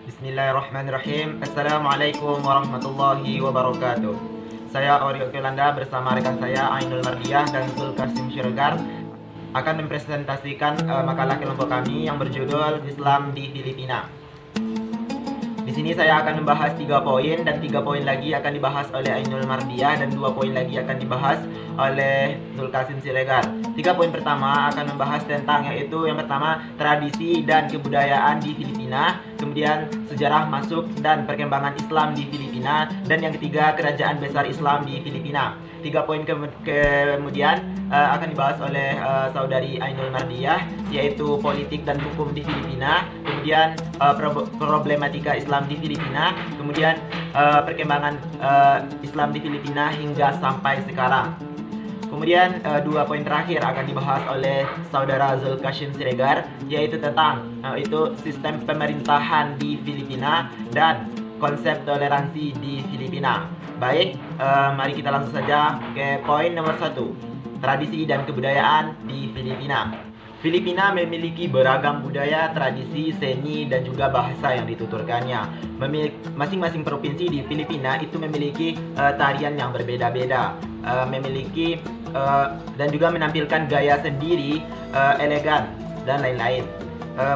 Bismillahirrahmanirrahim. Assalamualaikum warahmatullahi wabarakatuh. Saya Oreo Yolanda bersama rekan saya Ainul Mardiah dan Zulkasim Siregar akan mempresentasikan makalah kelompok kami yang berjudul Islam di Filipina. Di sini saya akan membahas 3 poin dan 3 poin lagi akan dibahas oleh Ainul Mardiah dan 2 poin lagi akan dibahas oleh Zulkasim Siregar. 3 poin pertama akan membahas tentang yaitu yang pertama tradisi dan kebudayaan di Filipina, kemudian sejarah masuk dan perkembangan Islam di Filipina, dan yang ketiga kerajaan besar Islam di Filipina. 3 poin kemudian akan dibahas oleh saudari Ainul Mardiah, yaitu politik dan hukum di Filipina, kemudian problematika Islam di Filipina, kemudian perkembangan Islam di Filipina hingga sampai sekarang. Kemudian 2 poin terakhir akan dibahas oleh saudara Zulkasim Siregar, yaitu tentang sistem pemerintahan di Filipina dan konsep toleransi di Filipina. Baik, mari kita langsung saja ke poin nomor 1, tradisi dan kebudayaan di Filipina. Filipina memiliki beragam budaya, tradisi, seni, dan juga bahasa yang dituturkannya. Masing-masing provinsi di Filipina itu memiliki tarian yang berbeda-beda, dan juga menampilkan gaya sendiri, elegan, dan lain-lain.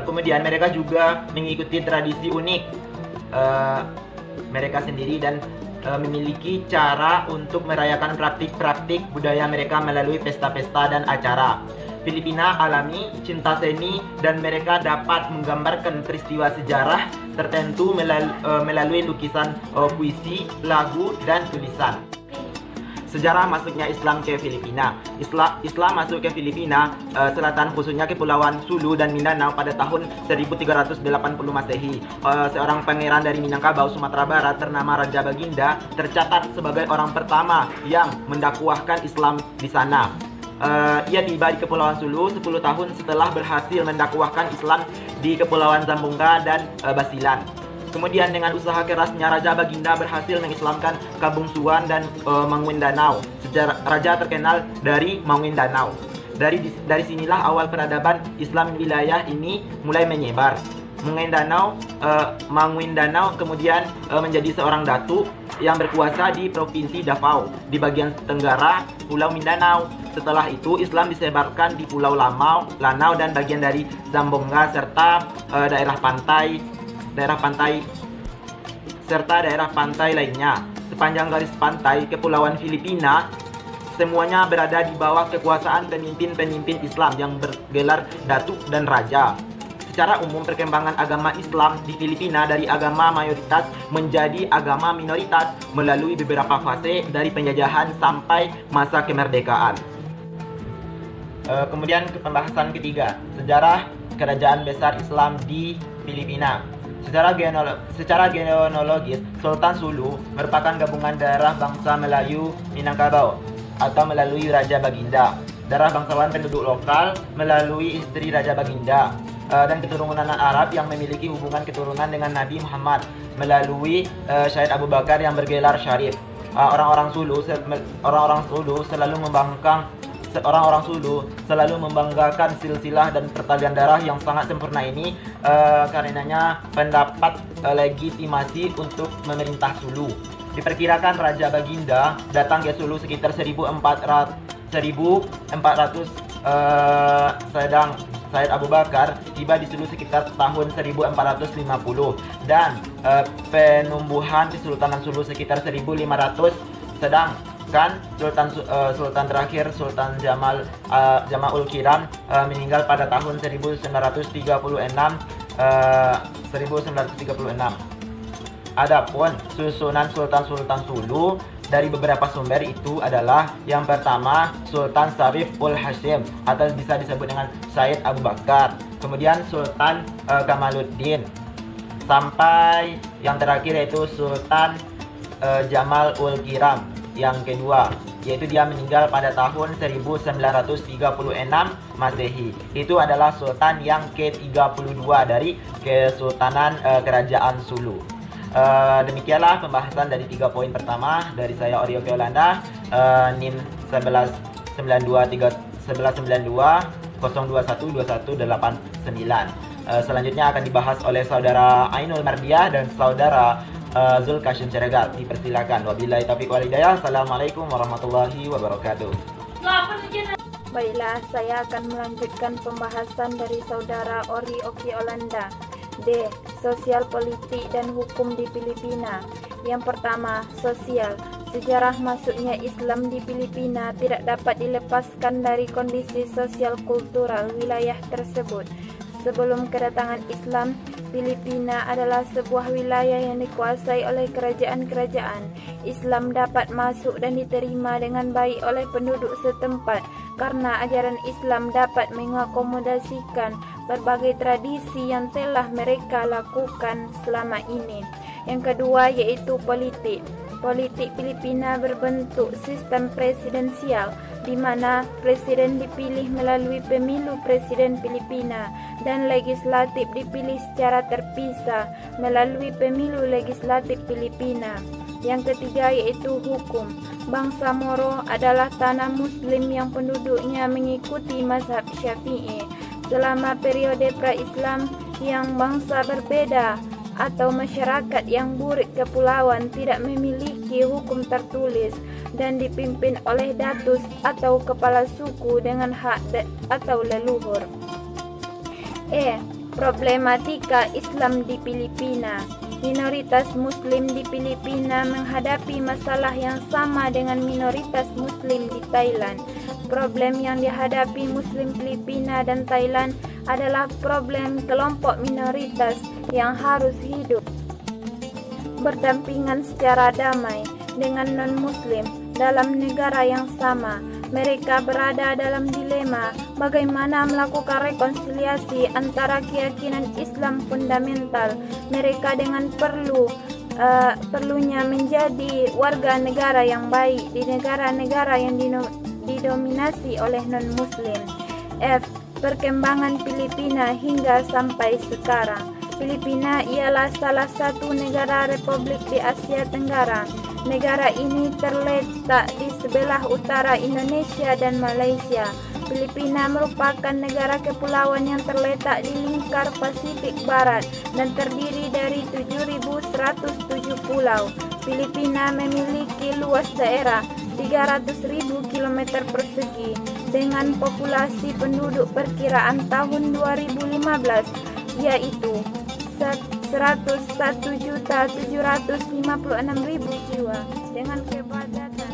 Kemudian mereka juga mengikuti tradisi unik mereka sendiri dan memiliki cara untuk merayakan praktik-praktik budaya mereka melalui pesta-pesta dan acara. Filipina alami cinta seni dan mereka dapat menggambarkan peristiwa sejarah tertentu melalui lukisan, puisi, lagu, dan tulisan. Sejarah masuknya Islam ke Filipina. Islam masuk ke Filipina selatan, khususnya Kepulauan Sulu dan Mindanao pada tahun 1380 Masehi. Seorang pangeran dari Minangkabau, Sumatera Barat ternama Raja Baginda tercatat sebagai orang pertama yang mendakwahkan Islam di sana. Ia tiba di Kepulauan Sulu 10 tahun setelah berhasil mendakwahkan Islam di Kepulauan Zamboanga dan Basilan. Kemudian dengan usaha kerasnya Raja Baginda berhasil mengislamkan Kabungsuan dan Maguindanao. Raja terkenal dari Maguindanao. Dari sinilah awal peradaban Islam wilayah ini mulai menyebar. Maguindanao kemudian menjadi seorang datuk yang berkuasa di Provinsi Davao di bagian tenggara Pulau Mindanao. Setelah itu Islam disebarkan di Pulau Lanao dan bagian dari Zamboanga serta daerah pantai lainnya. Sepanjang garis pantai Kepulauan Filipina semuanya berada di bawah kekuasaan pemimpin-pemimpin Islam yang bergelar datuk dan raja. Secara umum perkembangan agama Islam di Filipina dari agama mayoritas menjadi agama minoritas melalui beberapa fase dari penjajahan sampai masa kemerdekaan. Kemudian ke pembahasan ketiga, sejarah kerajaan besar Islam di Filipina. Secara genealogis, Sultan Sulu merupakan gabungan darah bangsa Melayu Minangkabau atau melalui Raja Baginda, darah bangsawan penduduk lokal melalui istri Raja Baginda, dan keturunan Arab yang memiliki hubungan keturunan dengan Nabi Muhammad melalui Syed Abu Bakar yang bergelar Syarif. Orang-orang Sulu selalu membanggakan silsilah dan pertalian darah yang sangat sempurna ini, karenanya mendapat legitimasi untuk memerintah Sulu. Diperkirakan Raja Baginda datang ke Sulu sekitar 1400, sedang Syed Abu Bakar tiba di Sulu sekitar tahun 1450, dan penumbuhan Kesultanan Sulu sekitar 1500, sedangkan Sultan terakhir Sultan Jamaul Kiram meninggal pada tahun 1936. Adapun susunan Sultan Sulu dari beberapa sumber itu adalah yang pertama Sultan Syarif ul Hashim atau bisa disebut dengan Syed Abu Bakar, kemudian Sultan Kamaluddin, sampai yang terakhir yaitu Sultan Jamal ul Kiram yang kedua, yaitu dia meninggal pada tahun 1936 Masehi. Itu adalah Sultan yang ke-32 dari Kesultanan Kerajaan Sulu. Demikianlah pembahasan dari 3 poin pertama dari saya Oreo Yolanda, NIM 1192 021 2189. Selanjutnya akan dibahas oleh saudara Ainul Mardiah dan saudara Zulkashim Siregar. Dipersilakan. Wabillahi taufiq wal hidayah. Assalamualaikum warahmatullahi wabarakatuh. Baiklah, saya akan melanjutkan pembahasan dari saudara Ori Oki Olanda. D. Sosial, politik, dan hukum di Filipina. Yang pertama, sosial. Sejarah masuknya Islam di Filipina tidak dapat dilepaskan dari kondisi sosial kultural wilayah tersebut. Sebelum kedatangan Islam, Filipina adalah sebuah wilayah yang dikuasai oleh kerajaan-kerajaan. Islam dapat masuk dan diterima dengan baik oleh penduduk setempat karena ajaran Islam dapat mengakomodasikan berbagai tradisi yang telah mereka lakukan selama ini. Yang kedua yaitu politik. Politik Filipina berbentuk sistem presidensial, di mana presiden dipilih melalui pemilu presiden Filipina dan legislatif dipilih secara terpisah melalui pemilu legislatif Filipina. Yang ketiga yaitu hukum. Bangsa Moro adalah tanah Muslim yang penduduknya mengikuti mazhab Syafi'i. Selama periode pra-Islam yang bangsa berbeda atau masyarakat yang burik kepulauan tidak memiliki hukum tertulis dan dipimpin oleh datus atau kepala suku dengan hak atau leluhur. E. Problematika Islam di Filipina. Minoritas Muslim di Filipina menghadapi masalah yang sama dengan minoritas Muslim di Thailand. Problem yang dihadapi Muslim Filipina dan Thailand adalah problem kelompok minoritas yang harus hidup berdampingan secara damai dengan non-Muslim dalam negara yang sama. Mereka berada dalam dilema bagaimana melakukan rekonsiliasi antara keyakinan Islam fundamental mereka dengan perlunya menjadi warga negara yang baik di negara-negara yang didominasi oleh non-Muslim. F. Perkembangan Filipina hingga sampai sekarang. Filipina ialah salah satu negara republik di Asia Tenggara. Negara ini terletak di sebelah utara Indonesia dan Malaysia. Filipina merupakan negara kepulauan yang terletak di lingkar Pasifik Barat dan terdiri dari 7.107 pulau. Filipina memiliki luas daerah 300.000 km persegi dengan populasi penduduk perkiraan tahun 2015 yaitu 101.756.000 jiwa dengan kepadatan.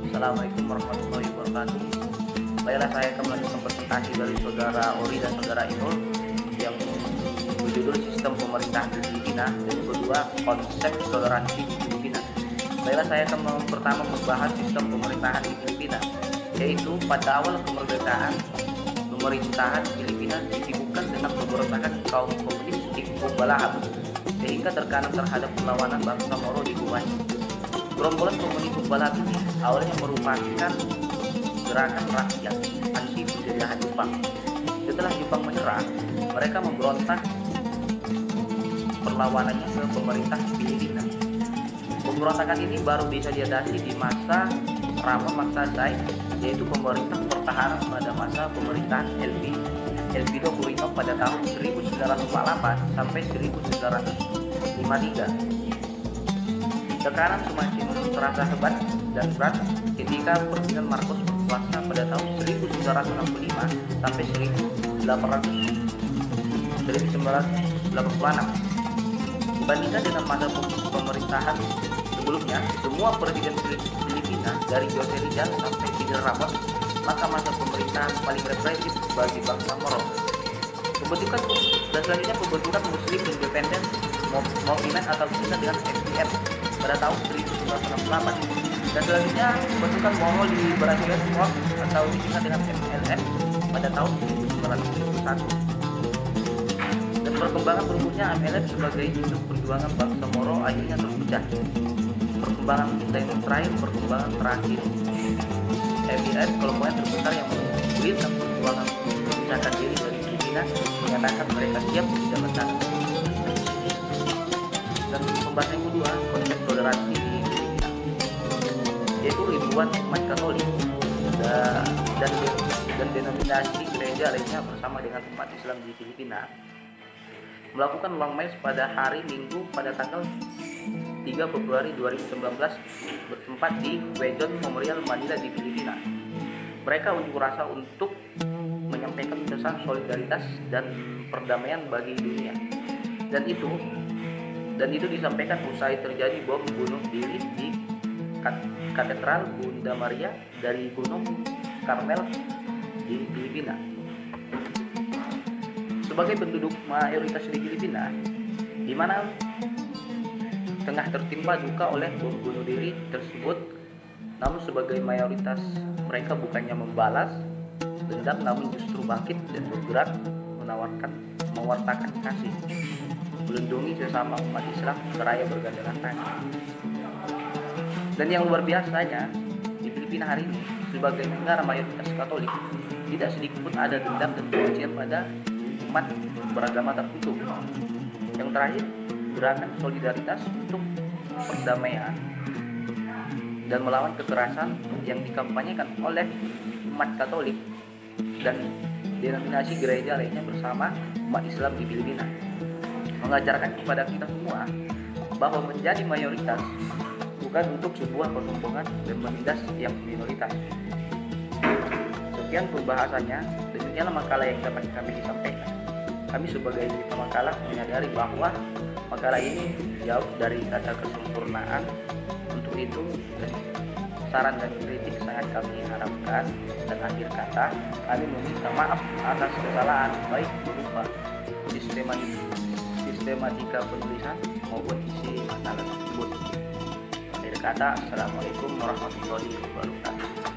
Assalamualaikum warahmatullahi wabarakatuh. Baiklah, saya akan melanjutkan presentasi dari saudara Ori dan saudara Inul yang berjudul Sistem Pemerintahan di Filipina dan yang kedua Konsep Toleransi di Filipina. Baiklah, saya akan pertama membahas sistem pemerintahan di Filipina, yaitu pada awal kemerdekaan pemerintahan Filipina disibukkan dengan pemberontakan kaum komunis di Balahab sehingga terkadang terhadap perlawanan bangsa Moro di bumanya. Gerombolan komunis Balahab ini awalnya merupakan gerakan rakyat anti penjajahan Jepang. Setelah Jepang menyerah, mereka memberontak perlawanannya ke pemerintah Filipina. Pemberontakan ini baru bisa diatasi di masa Ramon Magsaysay, yaitu pemerintah pertahanan pada masa pemerintahan Elpidio Quirino pada tahun 1948 sampai 1953. Tekanan semakin terasa hebat dan berat ketika Ferdinand Marcos berkuasa pada tahun 1965 sampai 1986. Dibandingkan dengan masa pemerintahan sebelumnya, semua presiden Filipina dari Jose Rizal sampai Fidel Ramos, maka masa pemerintahan paling represif bagi bangsa Moro. Selanjutnya pembentukan Muslim Independent Movement atau disingkat dengan MPM pada tahun 1968, dan selanjutnya pembentukan Mongol Liberation Front atau disingkat dengan MLF pada tahun 1971. Dan perkembangan berikutnya MLF sebagai induk perjuangan bangsa Moro akhirnya terpecah. Perkembangan terakhir MLF kelompoknya terbesar yang menggulirkan perjuangan memisahkan diri dari Filipina menyatakan mereka siap tidak bertahan. Dan pembahasan kedua, konsep toleransi di Filipina, yaitu ribuan umat Katolik dan denominasi gereja gereja lainnya bersama dengan umat Islam di Filipina melakukan long march pada hari Minggu pada tanggal 3 Februari 2019 bertempat di Quezon Memorial Manila di Filipina. Mereka unjuk rasa untuk menyampaikan pesan solidaritas dan perdamaian bagi dunia. Dan itu disampaikan usai terjadi bom bunuh diri di Katedral Bunda Maria dari Gunung Karmel di Filipina. Sebagai penduduk mayoritas di Filipina, di mana tengah tertimpa duka oleh bom bunuh diri tersebut, namun sebagai mayoritas mereka bukannya membalas dendam, namun justru bangkit dan bergerak mewartakan kasih, melindungi sesama umat Islam seraya bergandengan tangan. Dan yang luar biasanya, di Filipina hari ini, sebagai negara mayoritas Katolik, tidak sedikit pun ada dendam dan kebencian pada umat beragama tertentu. Yang terakhir, gerakan solidaritas untuk perdamaian dan melawan kekerasan yang dikampanyekan oleh umat Katolik dan denominasi gereja lainnya bersama umat Islam di Filipina mengajarkan kepada kita semua bahwa menjadi mayoritas bukan untuk sebuah perkumpulan dan menindas yang minoritas. Sekian pembahasannya, demikianlah makalah yang dapat kami sampaikan. Kami sebagai pemakalah menyadari bahwa makalah ini jauh dari kata kesempurnaan. Untuk itu, saran dan kritik sangat kami harapkan. Dan akhir kata, kami meminta maaf atas kesalahan baik berupa sistematika penulisan maupun isi makalah tersebut. Akhir kata, Assalamualaikum warahmatullahi wabarakatuh.